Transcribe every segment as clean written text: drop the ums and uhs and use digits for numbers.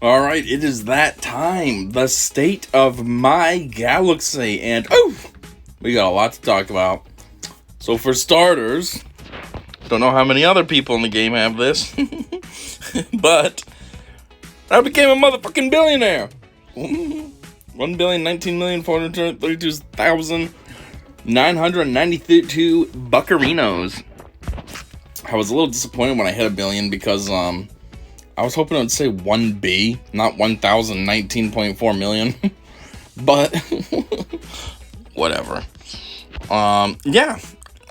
Alright, it is that time. The state of my galaxy. And, we got a lot to talk about. So for starters, don't know how many other people in the game have this. But, I became a motherfucking billionaire. 1,019,432,992 buccarinos. I was a little disappointed when I hit a billion because, I was hoping it would say 1B, not 1,019.4 million. But, whatever. Yeah.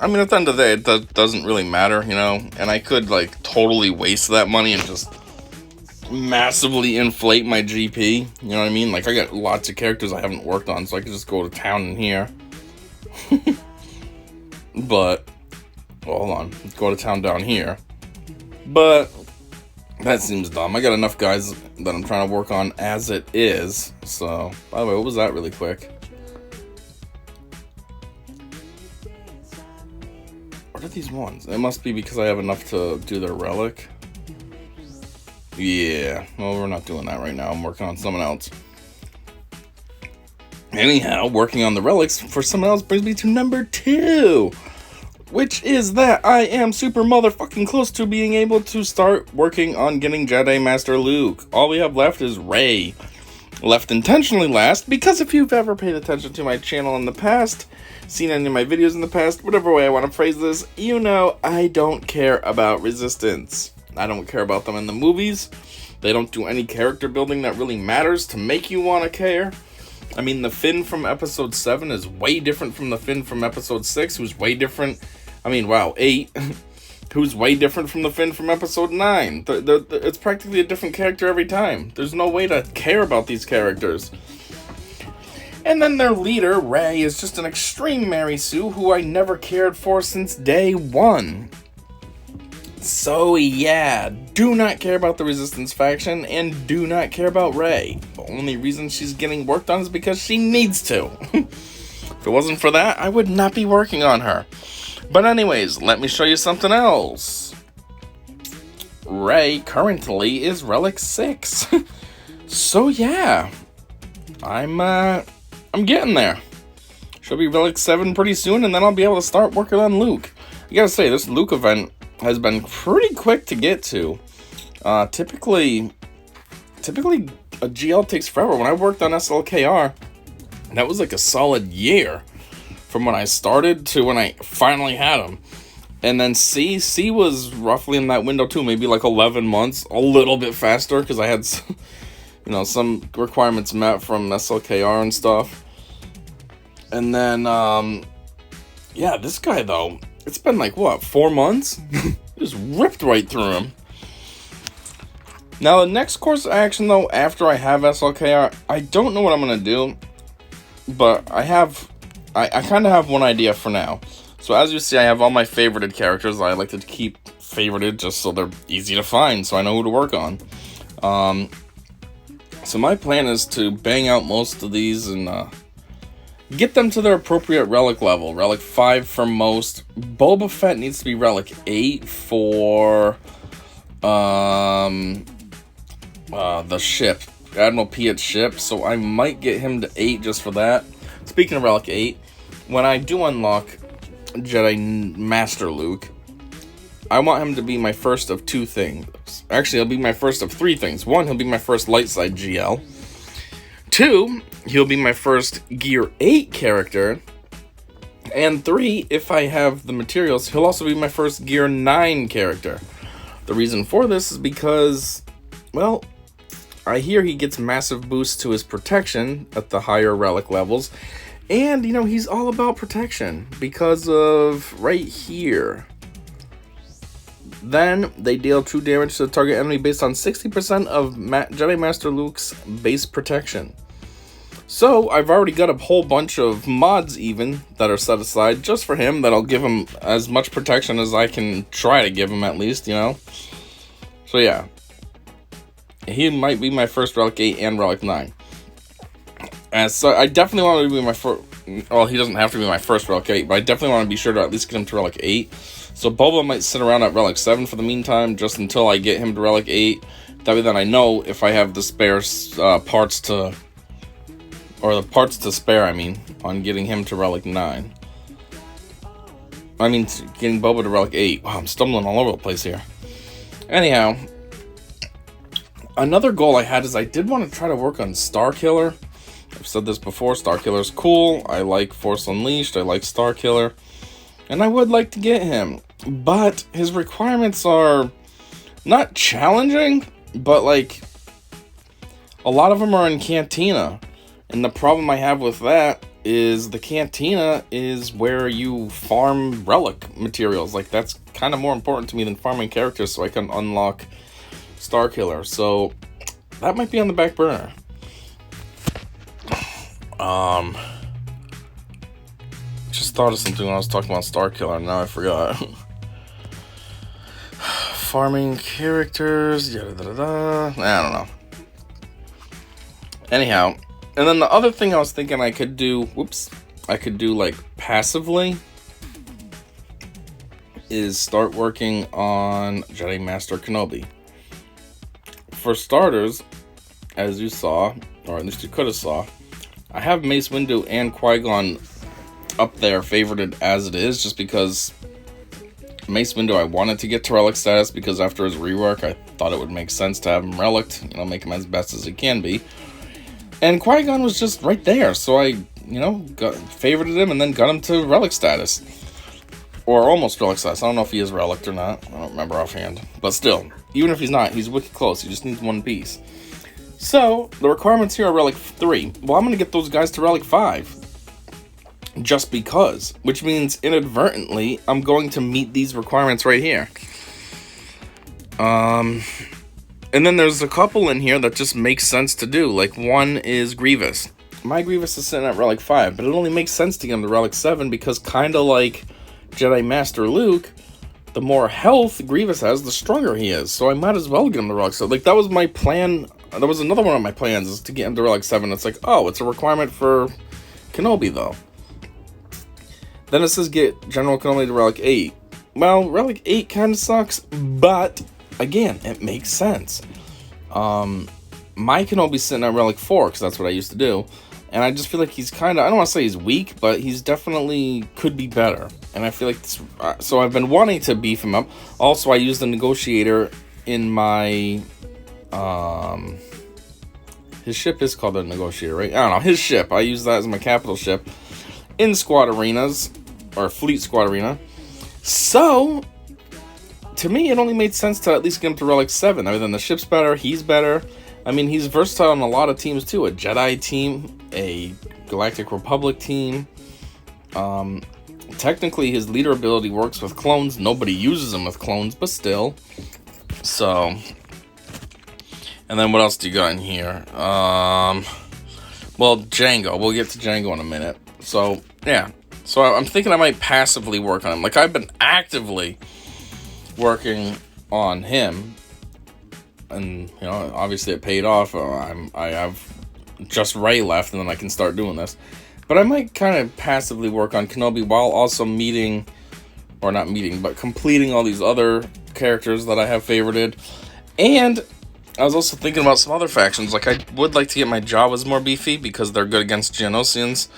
I mean, at the end of the day, it doesn't really matter, you know? And I could, like, totally waste that money and just massively inflate my GP. You know what I mean? Like, I got lots of characters I haven't worked on, so I could just go to town in here. But, well, hold on. Let's go to town down here. But that seems dumb. I got enough guys that I'm trying to work on as it is. So, by the way, what was that really quick? What are these ones? It must be because I have enough to do their relic. Yeah, well, we're not doing that right now. I'm working on someone else. Anyhow, working on the relics for someone else brings me to number 2. Which is that I am super motherfucking close to being able to start working on getting Jedi Master Luke. All we have left is Rey. Left intentionally last, because if you've ever paid attention to my channel in the past, seen any of my videos in the past, whatever way I want to phrase this, you know I don't care about Resistance. I don't care about them in the movies. They don't do any character building that really matters to make you want to care. I mean, the Finn from episode 7 is way different from the Finn from episode 6, who's way different. 8, who's way different from the Finn from episode 9. It's practically a different character every time. There's no way to care about these characters. And then their leader, Rey, is just an extreme Mary Sue who I never cared for since day 1. So yeah, do not care about the Resistance faction and do not care about Rey. The only reason she's getting worked on is because she needs to. If it wasn't for that, I would not be working on her. But anyways, let me show you something else. Rey currently is Relic 6. So yeah, I'm getting there. She'll be Relic 7 pretty soon, and then I'll be able to start working on Luke. I gotta say, this Luke event has been pretty quick to get to. Typically a GL takes forever. When I worked on SLKR, that was like a solid year. From when I started to when I finally had him. And then C was roughly in that window too, maybe like 11 months, a little bit faster because I had, some requirements met from SLKR and stuff. And then, this guy though, it's been like, 4 months? Just ripped right through him. Now the next course of action though, after I have SLKR, I don't know what I'm going to do, but I kind of have one idea for now. So as you see, I have all my favorited characters. I like to keep favorited just so they're easy to find, so I know who to work on. So my plan is to bang out most of these and get them to their appropriate relic level. Relic 5 for most. Boba Fett needs to be Relic 8 for the ship. Admiral Piet's ship. So I might get him to 8 just for that. Speaking of Relic 8, when I do unlock Jedi Master Luke, I want him to be my first of 2 things. Actually, he'll be my first of 3 things. 1, he'll be my first light side GL. 2, he'll be my first Gear 8 character. And 3, if I have the materials, he'll also be my first Gear 9 character. The reason for this is because, well, I hear he gets massive boosts to his protection at the higher relic levels. And, he's all about protection because of right here. Then, they deal true damage to the target enemy based on 60% of Jedi Master Luke's base protection. So, I've already got a whole bunch of mods even that are set aside just for him that'll give him as much protection as I can try to give him at least, So, yeah. He might be my first Relic 8 and Relic 9. So I definitely want to be my Well, he doesn't have to be my first Relic 8, but I definitely want to be sure to at least get him to Relic 8. So Boba might sit around at Relic 7 for the meantime, just until I get him to Relic 8. That way then I know if I have the spare parts to... Or the parts to spare, I mean, on getting him to Relic 9. I mean, getting Boba to Relic 8. Wow, I'm stumbling all over the place here. Anyhow, another goal I had is I did want to try to work on Starkiller. I've said this before, Starkiller's cool. I like Force Unleashed, I like Starkiller. And I would like to get him. But his requirements are not challenging, but like, a lot of them are in Cantina. And the problem I have with that is the Cantina is where you farm relic materials. Like, that's kind of more important to me than farming characters so I can unlock Starkiller. So, that might be on the back burner. Just thought of something when I was talking about Starkiller, and now I forgot. Farming characters, I don't know. Anyhow, and then the other thing I was thinking I could do, like passively, is start working on Jedi Master Kenobi. For starters, as you saw, or at least you could have saw, I have Mace Windu and Qui-Gon up there favorited as it is, just because Mace Windu I wanted to get to relic status because after his rework I thought it would make sense to have him relicked, make him as best as he can be. And Qui-Gon was just right there, so I, favorited him and then got him to relic status. Or almost relic status. I don't know if he is relicked or not. I don't remember offhand. But still, even if he's not, he's wicked close. He just needs one piece. So, the requirements here are Relic 3. Well, I'm going to get those guys to Relic 5. Just because. Which means, inadvertently, I'm going to meet these requirements right here. And then there's a couple in here that just makes sense to do. Like, one is Grievous. My Grievous is sitting at Relic 5, but it only makes sense to get him to Relic 7 because kinda like Jedi Master Luke, the more health Grievous has, the stronger he is. So I might as well get him to Relic 7. Like, that was my plan. That was another one of my plans, is to get him to Relic 7. It's like, oh, it's a requirement for Kenobi, though. Then it says get General Kenobi to Relic 8. Well, Relic 8 kind of sucks, but, again, it makes sense. My Kenobi's sitting at Relic 4, because that's what I used to do. And I just feel like he's kind of, I don't want to say he's weak, but he's definitely could be better. And I feel like, so I've been wanting to beef him up. Also, I used the Negotiator in my, his ship is called the Negotiator, right? I don't know, his ship. I use that as my capital ship in Squad Arenas, or Fleet Squad Arena. So, to me, it only made sense to at least get him to Relic 7. Other than the ship's better, he's better. I mean, he's versatile on a lot of teams, too. A Jedi team, a Galactic Republic team. Technically, his leader ability works with clones. Nobody uses him with clones, but still. So, and then what else do you got in here? Well, Django. We'll get to Django in a minute. So, yeah. So, I'm thinking I might passively work on him. Like, I've been actively working on him. And, obviously it paid off. I have just Rey left, and then I can start doing this. But I might kind of passively work on Kenobi while also completing all these other characters that I have favorited. And I was also thinking about some other factions. Like, I would like to get my Jawas more beefy because they're good against Geonosians.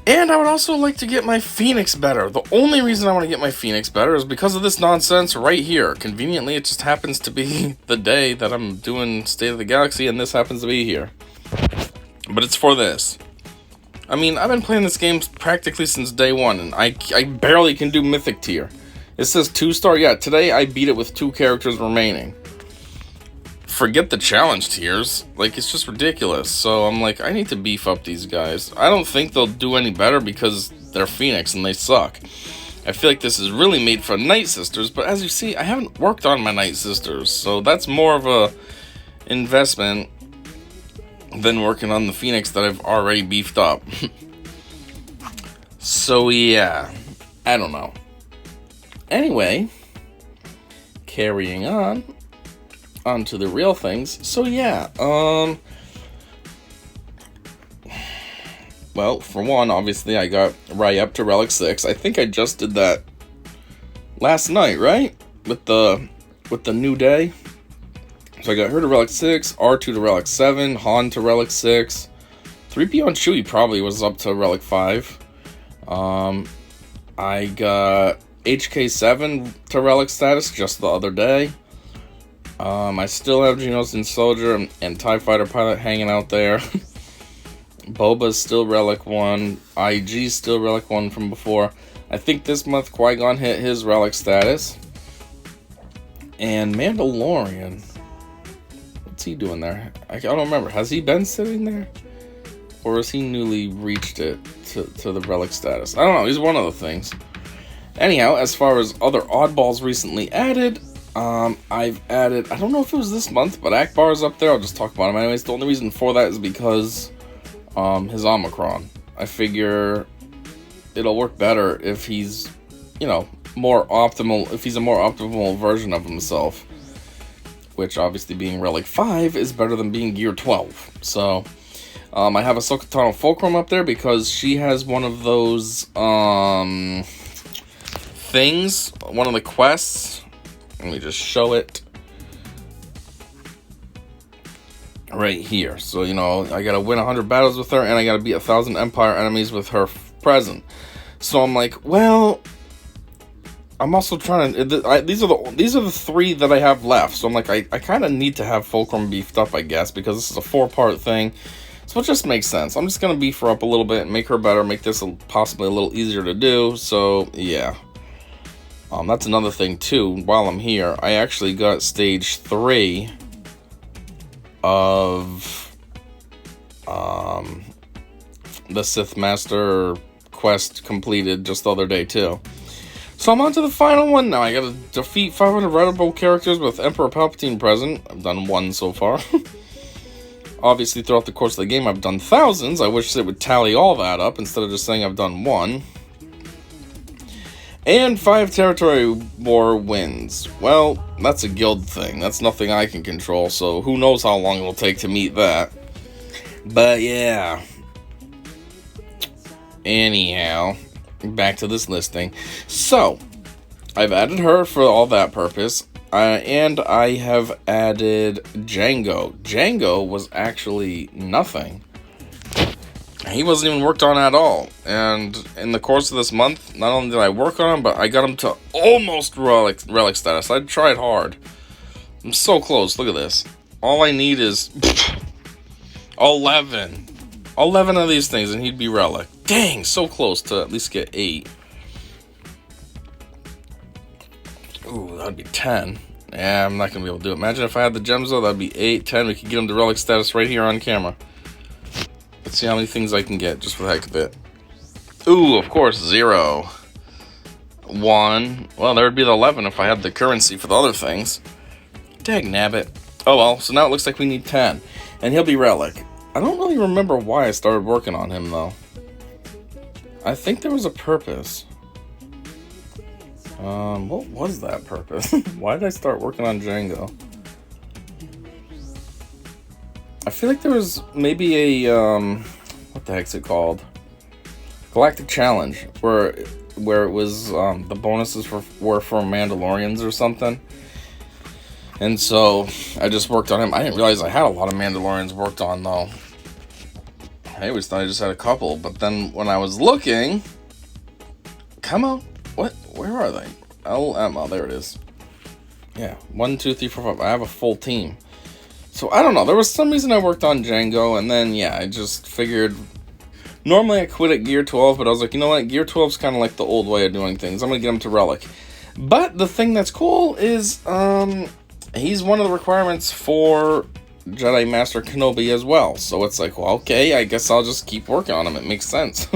And I would also like to get my Phoenix better. The only reason I want to get my Phoenix better is because of this nonsense right here. Conveniently, it just happens to be the day that I'm doing State of the Galaxy, and this happens to be here. But it's for this. I mean, I've been playing this game practically since day one, and I barely can do Mythic tier. It says 2-star. Yeah, today I beat it with 2 characters remaining. Forget the challenge tiers. Like, it's just ridiculous. So I'm like, I need to beef up these guys. I don't think they'll do any better because they're Phoenix and they suck. I feel like this is really made for Night Sisters, but as you see, I haven't worked on my Night Sisters, so that's more of a investment than working on the Phoenix that I've already beefed up. So yeah, I don't know. Anyway, carrying on to the real things. So yeah, Well, for one, obviously, I got Rai up to Relic 6. I think I just did that last night, right? With the new day. So I got her to Relic 6, R2 to Relic 7, Han to Relic 6. 3PO and Chewie probably was up to Relic 5. I got HK7 to Relic status just the other day. I still have Geonosis and Soldier and TIE Fighter Pilot hanging out there. Boba's still Relic 1. IG's still Relic 1 from before. I think this month Qui-Gon hit his Relic status. And Mandalorian. What's he doing there? I don't remember. Has he been sitting there? Or has he newly reached it to the Relic status? I don't know. He's one of the things. Anyhow, as far as other oddballs recently added, I've added, I don't know if it was this month, but Akbar's up there. I'll just talk about him anyways. The only reason for that is because his Omicron. I figure it'll work better if he's, more optimal, if he's a more optimal version of himself. Which, obviously, being Relic 5 is better than being Gear 12. So, I have Ahsoka Tano Fulcrum up there because she has one of those, things, one of the quests. Let me just show it. Right here. So, I gotta win 100 battles with her, and I gotta beat 1,000 Empire enemies with her present. So I'm like, well, I'm also trying to. These are the 3 that I have left. So I'm like, I kind of need to have Fulcrum beefed up, I guess, because this is a 4-part thing. So it just makes sense. I'm just gonna beef her up a little bit, and make her better, make this possibly a little easier to do. So yeah. That's another thing too. While I'm here, I actually got stage 3 of the Sith Master quest completed just the other day too. So I'm on to the final one now. I gotta defeat 500 writable characters with Emperor Palpatine present. I've done 1 so far. Obviously, throughout the course of the game, I've done thousands. I wish it would tally all that up instead of just saying I've done 1. And 5 territory war wins. Well, that's a guild thing. That's nothing I can control, so who knows how long it'll take to meet that. But yeah. Anyhow, back to this listing. So, I've added her for all that purpose. And I have added Django. Django was actually nothing. He wasn't even worked on at all. And in the course of this month, not only did I work on him, but I got him to almost relic status. I tried hard. I'm so close. Look at this. All I need is 11. 11 of these things and he'd be relic. Dang, so close to at least get 8. Ooh, that'd be 10. Yeah, I'm not going to be able to do it. Imagine if I had the gems though, that'd be 8, 10. We could get him to relic status right here on camera. Let's see how many things I can get, just for the heck of it. Ooh, of course, 0. 1. Well, there would be the 11 if I had the currency for the other things. Dagnabbit. Oh well, so now it looks like we need 10. And he'll be relic. I don't really remember why I started working on him, though. I think there was a purpose. What was that purpose? Why did I start working on Django? I feel like there was maybe a, what the heck's it called? Galactic Challenge, where it was, the bonuses were for Mandalorians or something. And so, I just worked on him. I didn't realize I had a lot of Mandalorians worked on, though. I always thought I just had a couple, but then when I was looking... Come on. What? Where are they? Oh, there it is. Yeah, 1, 2, 3, 4, 5. I have a full team. So, I don't know. There was some reason I worked on Django, and then, yeah, I just figured... Normally, I quit at Gear 12, but I was like, you know what? Gear 12 is kind of like the old way of doing things. I'm going to get him to Relic. But the thing that's cool is, he's one of the requirements for Jedi Master Kenobi as well. So it's like, well, okay, I guess I'll just keep working on him. It makes sense.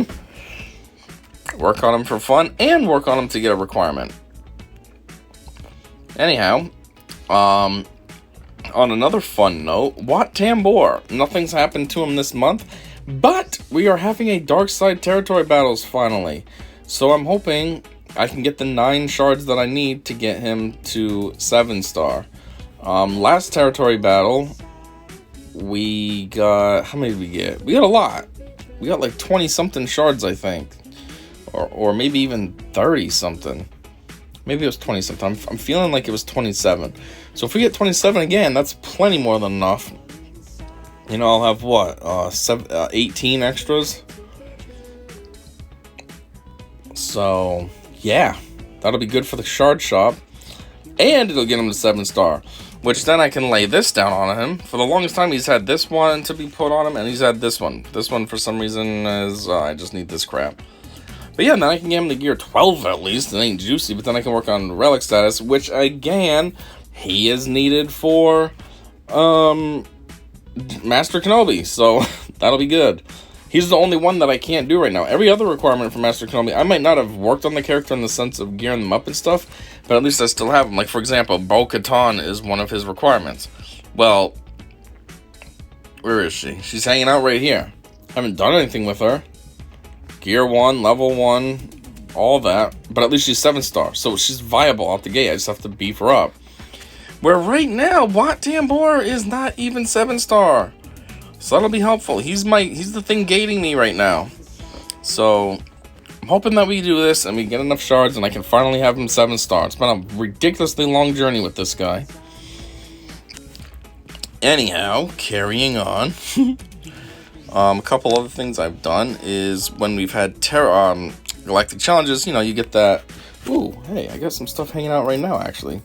Work on him for fun, and work on him to get a requirement. Anyhow, on another fun note, Wat Tambor. Nothing's happened to him this month, but we are having a dark side territory battles finally. So I'm hoping I can get the 9 shards that I need to get him to 7-star. Last territory battle, we got... How many did we get? We got a lot. We got like 20-something shards, I think. Or maybe even 30-something. Maybe it was 20-something. I'm feeling like it was 27. So if we get 27 again, that's plenty more than enough. You know, I'll have what? 18 extras? So, yeah. That'll be good for the shard shop. And it'll get him to 7-star. Which then I can lay this down on him. For the longest time, he's had this one to be put on him, and he's had this one. This one, for some reason, is... I just need this crap. But yeah, then I can get him to gear 12 at least. It ain't juicy, but then I can work on relic status, which, again, he is needed for Master Kenobi. So, that'll be good. He's the only one that I can't do right now. Every other requirement for Master Kenobi, I might not have worked on the character in the sense of gearing them up and stuff, but at least I still have them. Like, for example, Bo-Katan is one of his requirements. Well, where is she? She's hanging out right here. I haven't done anything with her. Gear 1, level 1, all that. But at least she's 7-star, so she's viable out the gate. I just have to beef her up. Where right now, Wat Tambor is not even 7-star. So that'll be helpful. He's the thing gating me right now. So I'm hoping that we do this and we get enough shards and I can finally have him 7-star. It's been a ridiculously long journey with this guy. Anyhow, carrying on. A couple other things I've done is when we've had galactic challenges, you know, you get that. Ooh, hey, I got some stuff hanging out right now, actually.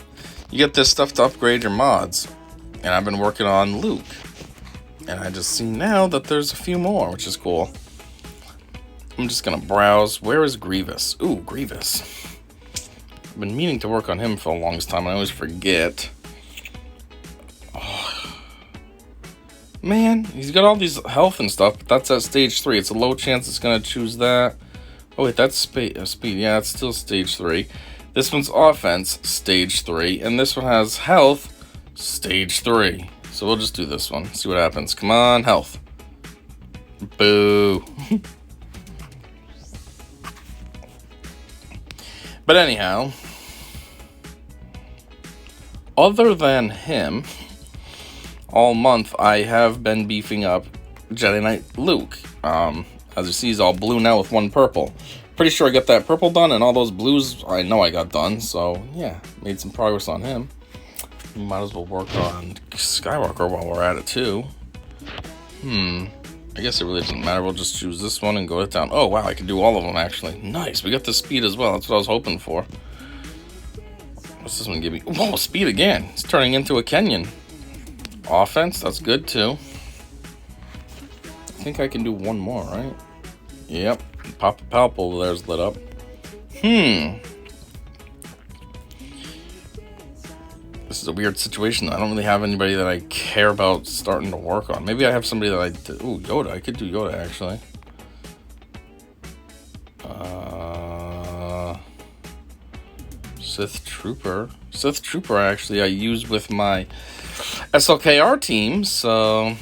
You get this stuff to upgrade your mods. And I've been working on Luke. And I just see now that there's a few more, which is cool. I'm just going to browse. Where is Grievous? Ooh, Grievous. I've been meaning to work on him for the longest time, and I always forget. Oh. Man, he's got all these health and stuff, but that's at stage 3. It's a low chance it's going to choose that. Oh, wait, that's speed. Yeah, it's still stage 3. This one's offense, stage 3. And this one has health, stage 3. So we'll just do this one. See what happens. Come on, health. Boo. But anyhow, other than him, all month I have been beefing up Jedi Knight Luke. As you see, he's all blue now with 1 purple. Pretty sure I got that purple done, and all those blues I know I got done. So yeah, made some progress on him. Might as well work on Skywalker while we're at it, too. I guess it really doesn't matter. We'll just choose this one and go it down. Oh, wow, I can do all of them, actually. Nice, we got the speed as well. That's what I was hoping for. What's this one give me? Whoa, speed again. It's turning into a Kenyan. Offense, that's good, too. I think I can do one more, right? Yep. Papa Palpable there's lit up. This is a weird situation. I don't really have anybody that I care about starting to work on. Maybe I have somebody that ooh, Yoda. I could do Yoda, actually. Sith Trooper. Sith Trooper, actually, I use with my SLKR team. So,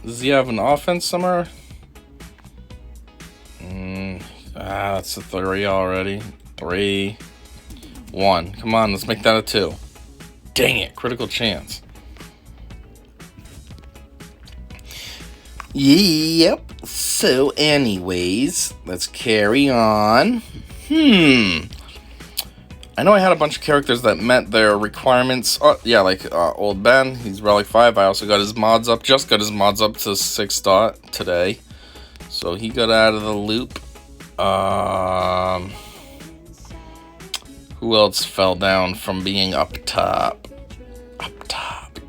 does he have an offense somewhere? That's a 3 already. 3, 1. Come on, let's make that a 2. Dang it, critical chance. Yep. So anyways, let's carry on. I know I had a bunch of characters that met their requirements. Oh, yeah, like Old Ben, he's Relic 5. I also got his mods up, just got his mods up to 6-star today. So he got out of the loop. Who else fell down from being up top? Top.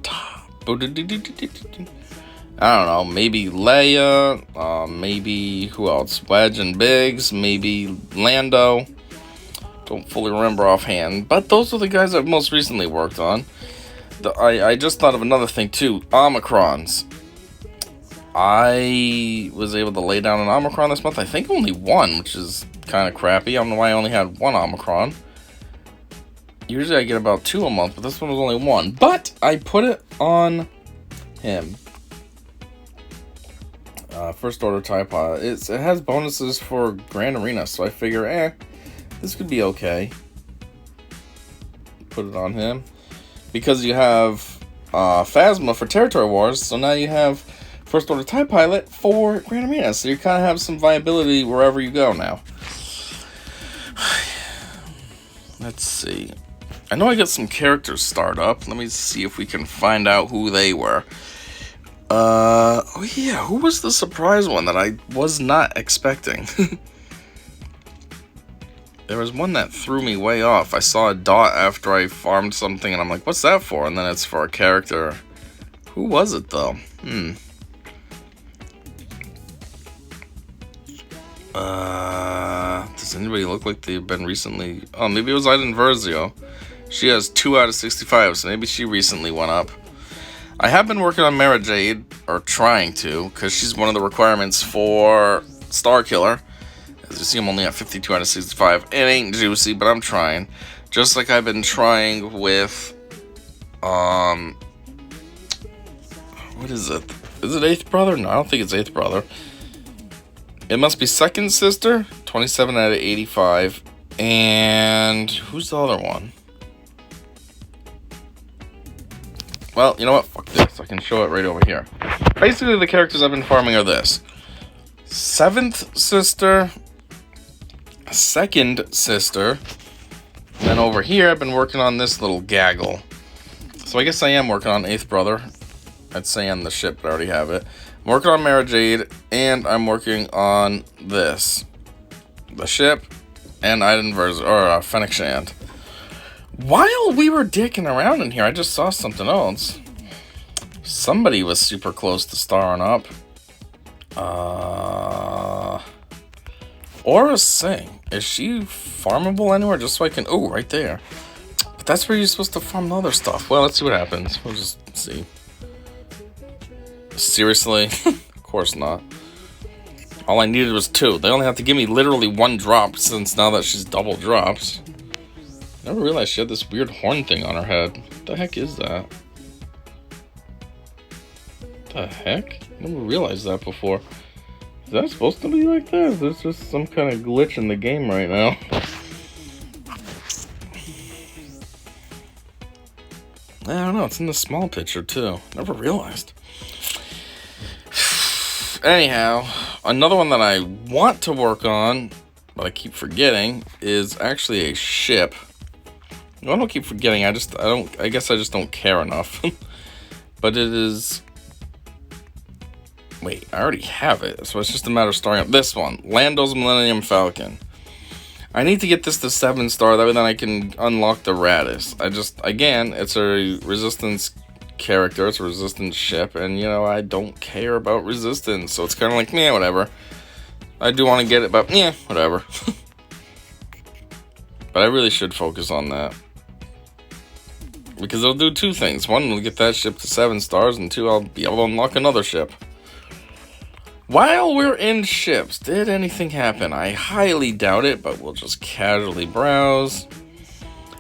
I don't know. Maybe Leia. Maybe who else? Wedge and Biggs. Maybe Lando. Don't fully remember offhand. But those are the guys I've most recently worked on. I just thought of another thing too. Omicrons. I was able to lay down an Omicron this month. I think only 1, which is kind of crappy. I don't know why I only had 1 Omicron. Usually I get about 2 a month, but this one was only 1. But I put it on him. First order type. It has bonuses for Grand Arena, so I figure, this could be okay. Put it on him. Because you have Phasma for Territory Wars, so now you have First Order TIE Pilot for Grand Arena. So you kind of have some viability wherever you go now. Let's see. I know I got some characters start up. Let me see if we can find out who they were. Oh yeah, who was the surprise one that I was not expecting? There was one that threw me way off. I saw a dot after I farmed something, and I'm like, what's that for? And then it's for a character. Who was it, though? Does anybody look like they've been recently... Oh, maybe it was Iden Versio. She has 2 out of 65, so maybe she recently went up. I have been working on Mara Jade, or trying to, because she's one of the requirements for Star Killer. As you see, I'm only at 52 out of 65. It ain't juicy, but I'm trying. Just like I've been trying with, what is it? Is it 8th Brother? No, I don't think it's 8th Brother. It must be Second Sister, 27 out of 85. And who's the other one? Well, you know what? Fuck this. I can show it right over here. Basically, the characters I've been farming are this. 7th Sister, 2nd Sister, and then over here I've been working on this little gaggle. So I guess I am working on 8th Brother. I'd say on the ship, but I already have it. I'm working on Mara Jade, and I'm working on this. The ship, and Iden Versio, or Fennec Shand. While we were dicking around in here, I just saw something else. Somebody was super close to starring up. Aura Singh. Is she farmable anywhere? Just so I can... Oh, right there. But that's where you're supposed to farm the other stuff. Well, let's see what happens. We'll just see. Seriously? Of course not. All I needed was 2. They only have to give me literally 1 drop, since now that she's double drops. Never realized she had this weird horn thing on her head. What the heck is that? The heck? Never realized that before. Is that supposed to be like that? There's just some kind of glitch in the game right now. I don't know, it's in the small picture too. Never realized. Anyhow, another one that I want to work on, but I keep forgetting, is actually a ship. I don't keep forgetting, I guess I just don't care enough. But it is... Wait, I already have it, so it's just a matter of starting up this one. Lando's Millennium Falcon. I need to get this to 7-star, that way then I can unlock the Radis. Again, it's a resistance character, it's a resistance ship, and you know, I don't care about resistance, so it's kind of like, meh, whatever. I do want to get it, but yeah, whatever. But I really should focus on that. Because it'll do 2 things. 1, it'll get that ship to 7 stars, and 2, I'll be able to unlock another ship. While we're in ships, did anything happen? I highly doubt it, but we'll just casually browse.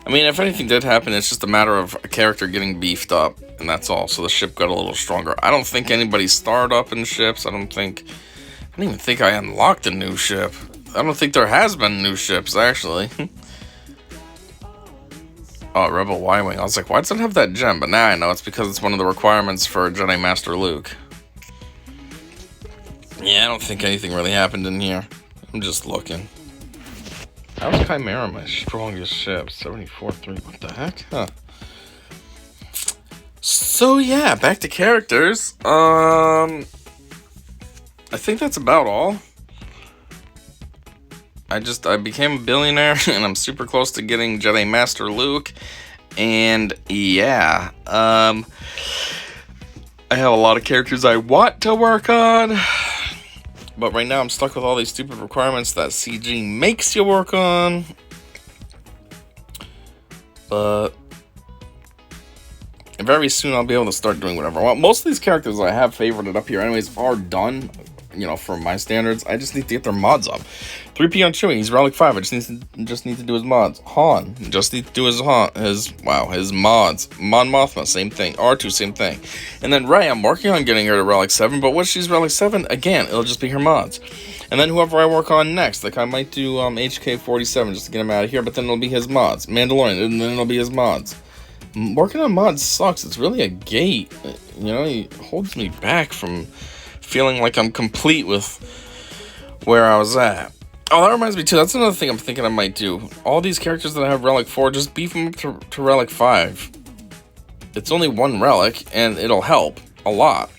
I mean, if anything did happen, it's just a matter of a character getting beefed up, and that's all. So the ship got a little stronger. I don't think anybody starred up in ships. I don't even think I unlocked a new ship. I don't think there has been new ships, actually. Oh, Rebel Y-Wing. I was like, why does it have that gem? But now I know it's because it's one of the requirements for Jedi Master Luke. Yeah, I don't think anything really happened in here. I'm just looking. How's Chimera my strongest ship? 74-3. What the heck? Huh. So yeah, back to characters. I think that's about all. I became a billionaire, and I'm super close to getting Jedi Master Luke, and yeah, I have a lot of characters I want to work on, but right now I'm stuck with all these stupid requirements that CG makes you work on, but very soon I'll be able to start doing whatever I want. Most of these characters I have favorited up here anyways are done. You know, for my standards, I just need to get their mods up. 3P on Chewie, he's Relic 5. I just need to do his mods. Han, just need to do his mods. Mon Mothma, same thing. R2, same thing. And then Rey, I'm working on getting her to Relic 7, but once she's Relic 7, again, it'll just be her mods. And then whoever I work on next, like I might do HK47 just to get him out of here, but then it'll be his mods. Mandalorian, and then it'll be his mods. Working on mods sucks. It's really a gate. You know, it holds me back from feeling like I'm complete with where I was at. Oh, that reminds me too, that's another thing I'm thinking I might do. All these characters that I have Relic 4, just beef them up to Relic 5. It's only one relic, and it'll help a lot.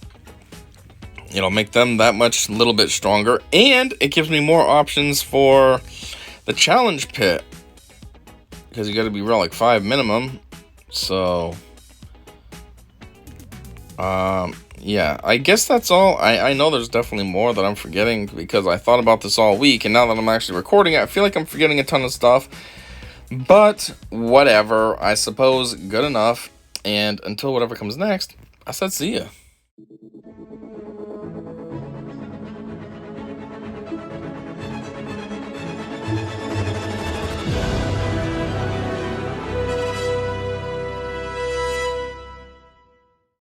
It'll make them that much little bit stronger, and it gives me more options for the challenge pit. Because you gotta be Relic 5 minimum. So, yeah, I guess that's all. I know there's definitely more that I'm forgetting because I thought about this all week, and now that I'm actually recording it, I feel like I'm forgetting a ton of stuff. But, whatever, I suppose, good enough. And until whatever comes next, I said see ya.